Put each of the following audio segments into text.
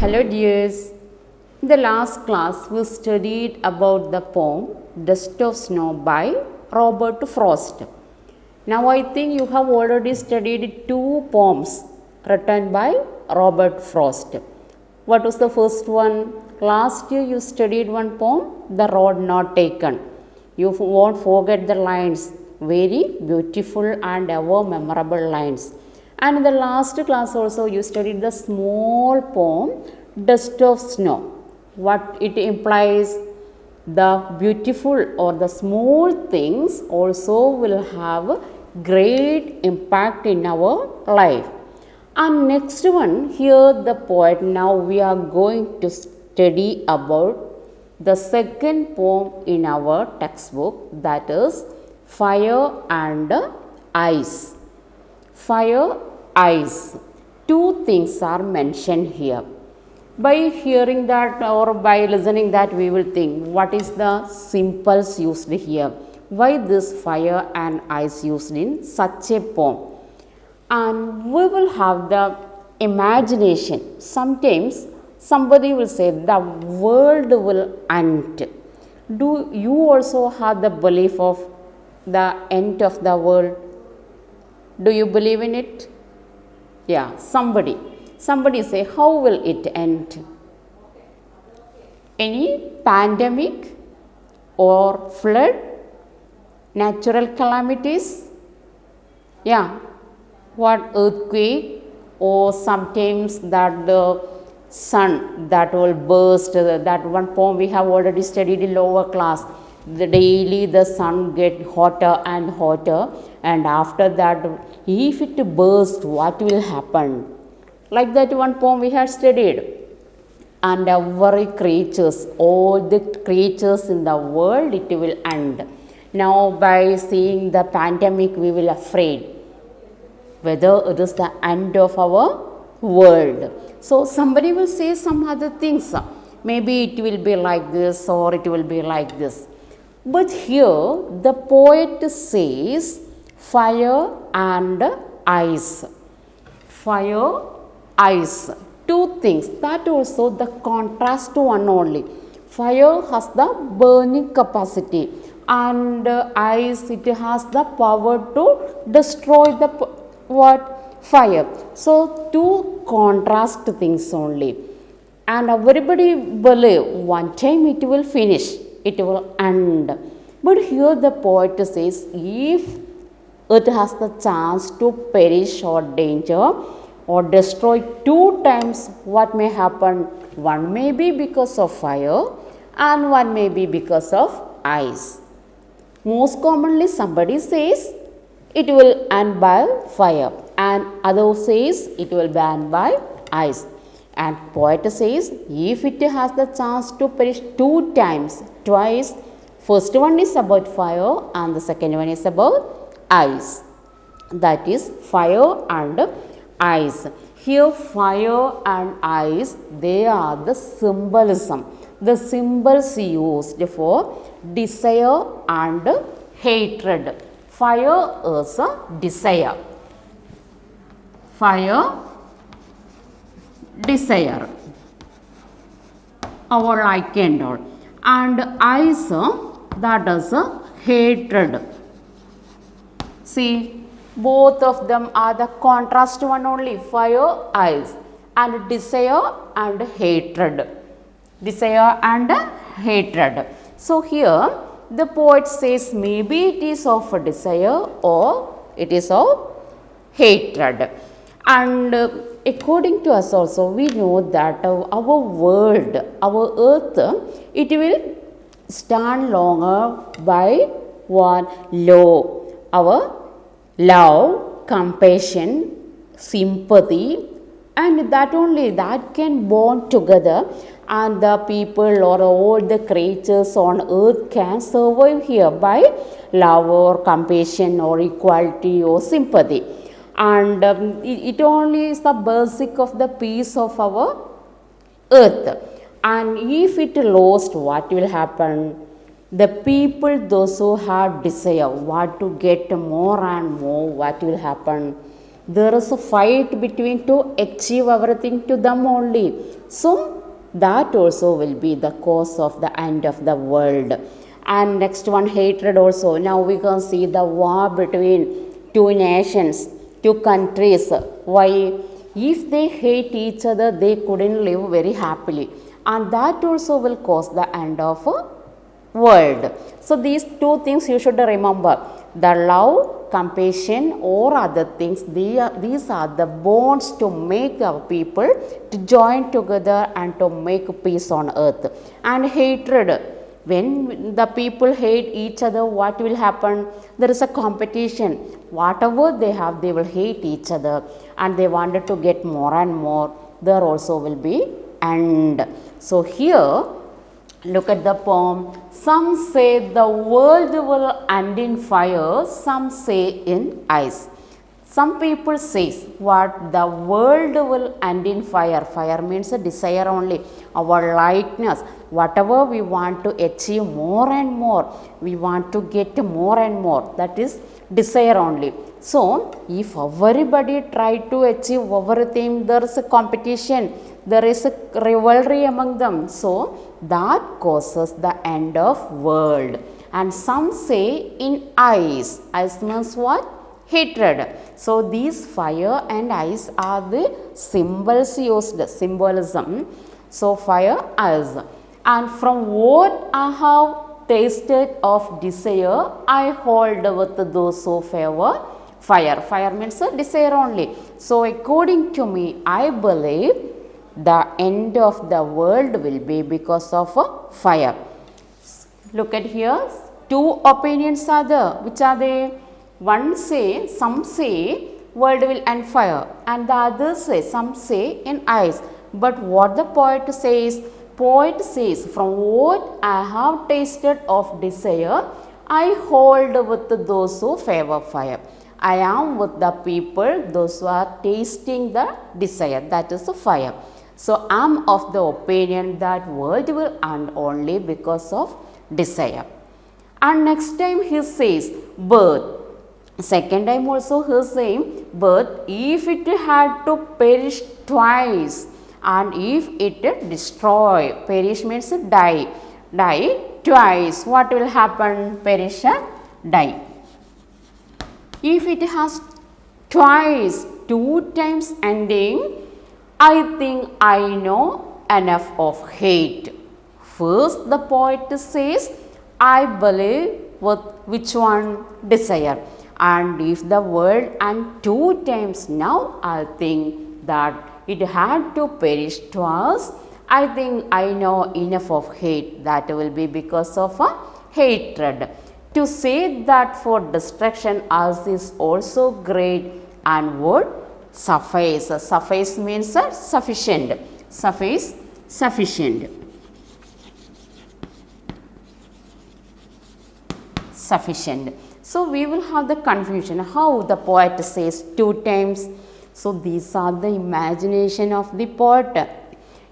Hello dears. In the last class we studied about the poem Dust of Snow by Robert Frost. Now I think you have already studied two poems written by Robert Frost. What was the first one? Last year you studied one poem, The Road Not Taken. You won't forget the lines, very beautiful and ever memorable lines. And in the last class also you studied the small poem Dust of Snow. What it implies, the beautiful or the small things also will have great impact in our life. And next one, here the poet, now we are going to study about the second poem in our textbook, that is Fire and Ice. Fire, ice. Two things are mentioned here. By hearing that or by listening that we will think, what is the symbols used here? Why this fire and ice used in such a poem? And we will have the imagination. Sometimes somebody will say the world will end. Do you also have the belief of the end of the world? Do you believe in it? Yeah, somebody say, how will it end? Any pandemic or flood, natural calamities? Yeah, what earthquake, or sometimes that the sun that will burst. That one poem we have already studied in lower class. The daily the sun get hotter and hotter, and after that if it bursts, what will happen? Like that one poem we had studied. And every creatures, all the creatures in the world, it will end. Now by seeing the pandemic we will afraid whether it is the end of our world. So somebody will say some other things. Maybe it will be like this or it will be like this. But here the poet says fire and ice. Fire, ice. Two things. That also the contrast to one only. Fire has the burning capacity and ice, it has the power to destroy the what? Fire. So two contrast things only. And everybody believe one time it will finish. It will end. But here the poet says, if it has the chance to perish or danger or destroy two times, what may happen? One may be because of fire and one may be because of ice. Most commonly somebody says it will end by fire and other says it will be end by ice. And poet says, if it has the chance to perish two times, twice, first one is about fire and the second one is about ice. That is fire and ice. Here fire and ice, they are the symbolism. The symbols used for desire and hatred. Fire is a desire. Fire, desire, our like and all. And ice, that is a hatred. See, both of them are the contrast one only, fire, ice, and desire and hatred. Desire and hatred. So here the poet says maybe it is of desire or it is of hatred. And according to us also, we know that our world, our earth, it will stand longer by one law. Our love, compassion, sympathy, and that only that can bond together, and the people or all the creatures on earth can survive here by love or compassion or equality or sympathy. And it only is the basic of the peace of our earth. And if it lost, what will happen? The people, those who have desire, want to get more and more, what will happen? there is a fight between to achieve everything to them only. So that also will be the cause of the end of the world. And next one, hatred also. Now we can see the war between two nations, two countries. Why? If they hate each other, they couldn't live very happily, and that also will cause the end of a world. So these two things you should remember: the love, compassion, or other things. These are the bonds to make our people to join together and to make peace on earth. And hatred, when the people hate each other, what will happen? There is a competition. Whatever they have, they will hate each other, and they wanted to get more and more. There also will be end. So here, look at the poem. Some say the world will end in fire, some say in ice. Some people say what the world will end in fire. Fire means a desire only. Our lightness, whatever we want to achieve more and more, we want to get more and more. That is desire only. So if everybody try to achieve everything, there is a competition, there is a rivalry among them. So that causes the end of world. And some say in ice. Ice means what? Hatred. So these fire and ice are the symbols used, symbolism. So fire, ice. And from what I have tasted of desire, I hold with those who favor fire. Fire means a desire only. So according to me, I believe the end of the world will be because of fire. Look at here, two opinions are there. Which are they? One say, some say world will end fire, and the other say, some say in ice. But what the poet says? Poet says, from what I have tasted of desire, I hold with those who favor fire. I am with the people, those who are tasting the desire, that is the fire. So I am of the opinion that world will end only because of desire. And next time he says birth. Second time also he is saying birth, if it had to perish twice, and if it destroy, perish means die, die twice, what will happen? Perish and die. If it has twice, two times ending, I think I know enough of hate. First the poet says, I believe with which one? Desire. And if the world and two times, now I think that it had to perish twice, I think I know enough of hate. That will be because of a hatred. To say that for destruction us is also great and would suffice. Suffice means sufficient. Suffice, sufficient. Sufficient. So we will have the confusion how the poet says two times. So these are the imagination of the poet.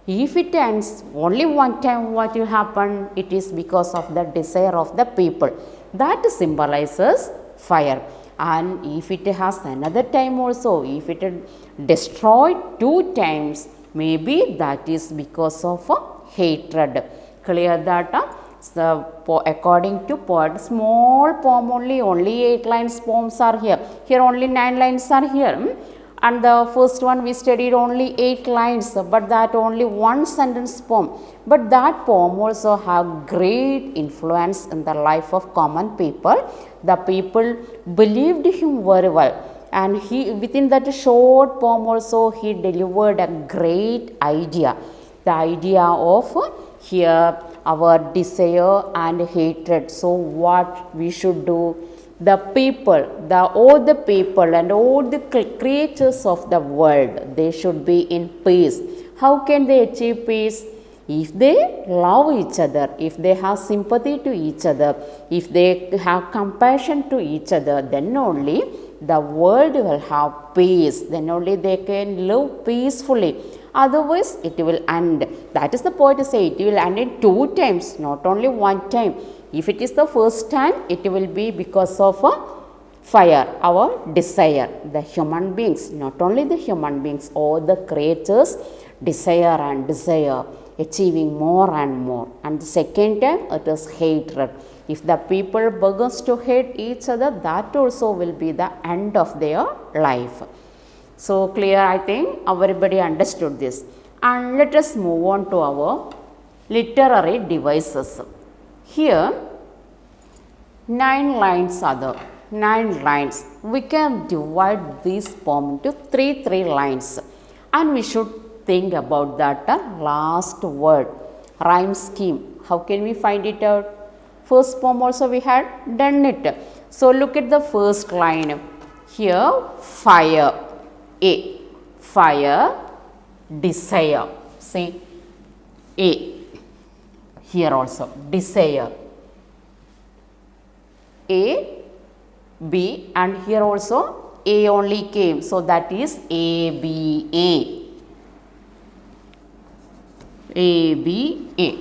If it ends only one time, what will happen? It is because of the desire of the people. That symbolizes fire. And if it has another time also, if it destroyed two times, maybe that is because of hatred. Clear that? So according to poet, small poem only 8 lines poems are here. Here only 9 lines are here. And the first one we studied only 8 lines, but that only one sentence poem. But that poem also have great influence in the life of common people. The people believed him very well. And he, within that short poem also, he delivered a great idea. The idea of here our desire and hatred. So what we should do? The people, all the people and all the creatures of the world, they should be in peace. How can they achieve peace? If they love each other, if they have sympathy to each other, if they have compassion to each other, then only the world will have peace. Then only they can live peacefully. Otherwise, it will end. That is the poet say, it will end in 2 times, not only 1 time. If it is the first time, it will be because of fire, our desire. The human beings, not only the human beings, all the creatures desire and desire, achieving more and more. And the second time it is hatred. If the people begins to hate each other, that also will be the end of their life. So clear, I think everybody understood this. And let us move on to our literary devices. Here 9 lines are there. 9 lines. We can divide this poem into 3 lines, and we should think about that last word, rhyme scheme. How can we find it out? First poem also we had done it. So look at the first line. Here fire, A, fire, desire. See, A. Here also desire, A, B, and here also A only came, so that is A, B, A. A, B, A.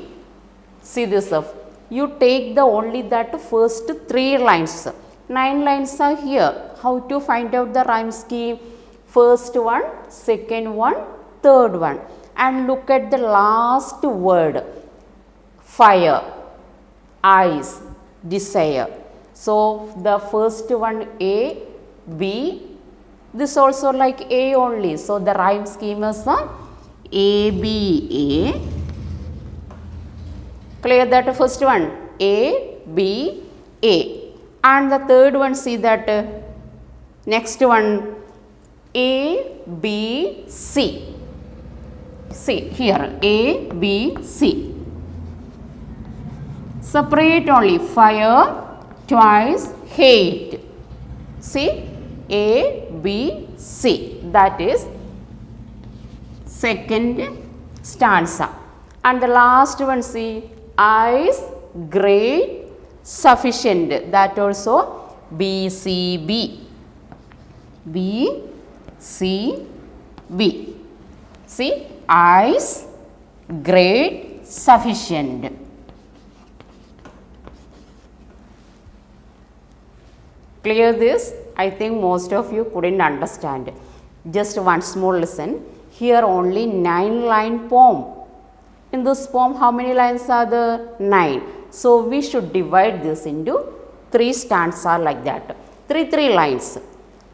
See this up. You take the only that first 3 lines. 9 lines are here. How to find out the rhyme scheme? First one, second one, third one. And look at the last word. Fire, eyes, desire. So the first one A, B, this also like A only. So the rhyme scheme is A, B, A. Clear that first one? A, B, A. And the third one, see that next one A, B, C. See here A, B, C. Separate only, fire, twice, hate. See, A, B, C. That is second stanza. And the last one, see, eyes, great, sufficient. That also B, C, B. B, C, B. See, eyes, great, sufficient. Clear this? I think most of you couldn't understand. Just once more listen. Here only 9-line poem. In this poem, how many lines are there? 9. So we should divide this into 3 stanzas like that. 3 lines.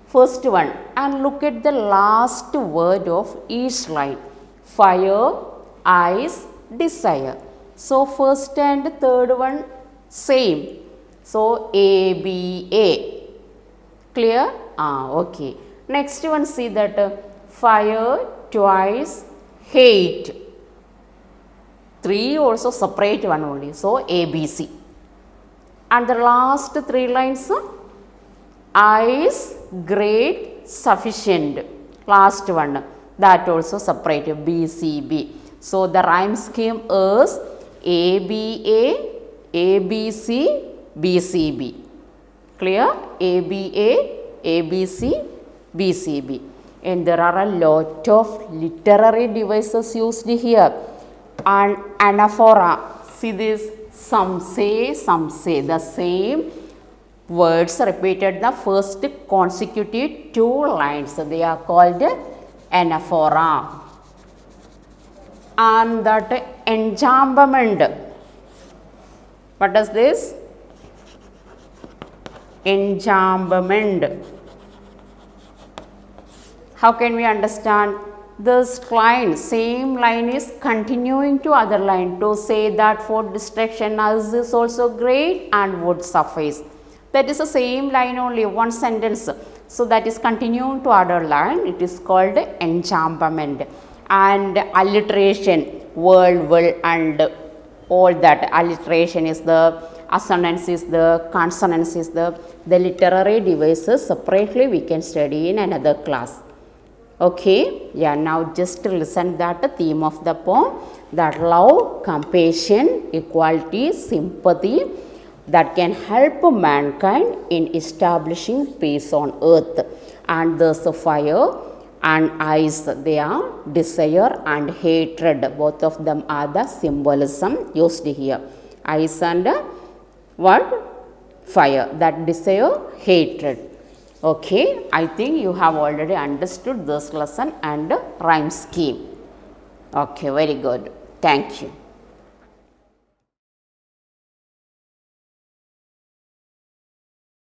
First one, and look at the last word of each line. Fire, eyes, desire. So first and third one same. So A, B, A. Clear? Okay. Next one, see that fire, twice, hate. 3 also separate one only. So A, B, C. And the last 3 lines, eyes, great, sufficient. Last one, that also separate B, C, B. So the rhyme scheme is A, B, A, A, B, C, B, C, B. Clear? A, B, A, A, B, C, B, C, B. And there are a lot of literary devices used here. And anaphora. See this? Some say, the same words repeated the first consecutive 2 lines. They are called anaphora. And that enjambment. What is this? Enjambment. How can we understand? This line, same line is continuing to other line to say that for destruction as is also great and would suffice. That is the same line only, one sentence. So that is continuing to other line. It is called enjambment. And alliteration, world, will, and all that. Alliteration is the, assonance is the, consonance is the literary devices separately we can study in another class. Okay, yeah, now just listen that the theme of the poem, that love, compassion, equality, sympathy that can help mankind in establishing peace on earth. And thus fire and eyes, they are desire and hatred. Both of them are the symbolism used here. Eyes and what? Fire, that desire, hatred. Okay, I think you have already understood this lesson and rhyme scheme. Okay, very good. Thank you.